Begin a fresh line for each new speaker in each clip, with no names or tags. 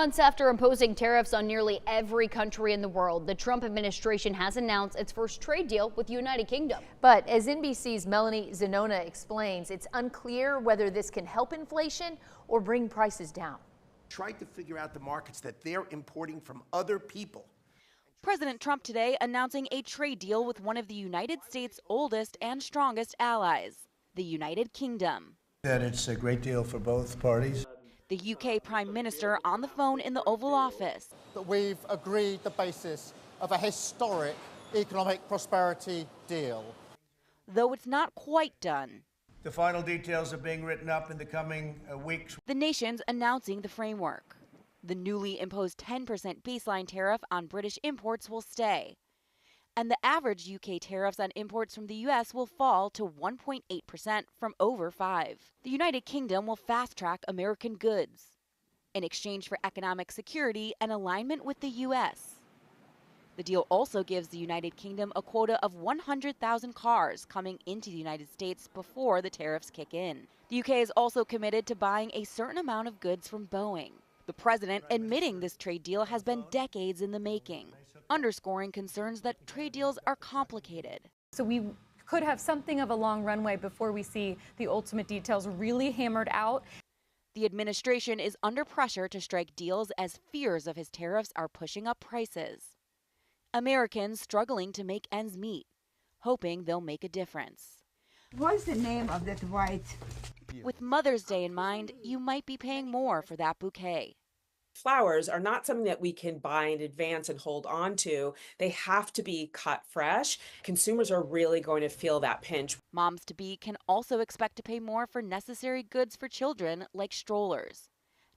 Months after imposing tariffs on nearly every country in the world, the Trump administration has announced its first trade deal with the United Kingdom.
But as NBC's Melanie Zanona explains, it's unclear whether this can help inflation or bring prices down.
Tried to figure out the markets that they're importing from other people.
President Trump today announcing a trade deal with one of the United States' oldest and strongest allies, the United Kingdom.
That it's a great deal for both parties.
The UK Prime Minister on the phone in the Oval Office.
That we've agreed the basis of a historic economic prosperity deal.
Though it's not quite done.
The final details are being written up in the coming weeks.
The nation's announcing the framework. The newly imposed 10% baseline tariff on British imports will stay. And the average UK tariffs on imports from the U.S. will fall to 1.8% from over 5%. The United Kingdom will fast-track American goods in exchange for economic security and alignment with the U.S. The deal also gives the United Kingdom a quota of 100,000 cars coming into the United States before the tariffs kick in. The UK is also committed to buying a certain amount of goods from Boeing. The president admitting this trade deal has been decades in the making, underscoring concerns that trade deals are complicated.
So we could have something of a long runway before we see the ultimate details really hammered out.
The administration is under pressure to strike deals as fears of his tariffs are pushing up prices. Americans struggling to make ends meet, hoping they'll make a difference.
What's the name of that white?
With Mother's Day in mind, you might be paying more for that bouquet.
Flowers are not something that we can buy in advance and hold on to. They have to be cut fresh. Consumers are really going to feel that pinch.
Moms-to-be can also expect to pay more for necessary goods for children like strollers,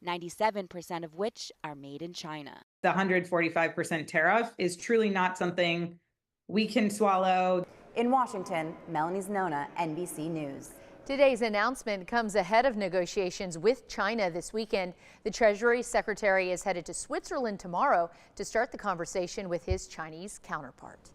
97% of which are made in China.
The 145% tariff is truly not something we can swallow.
In Washington, Melanie Zanona, NBC News.
Today's announcement comes ahead of negotiations with China this weekend. The Treasury Secretary is headed to Switzerland tomorrow to start the conversation with his Chinese counterpart.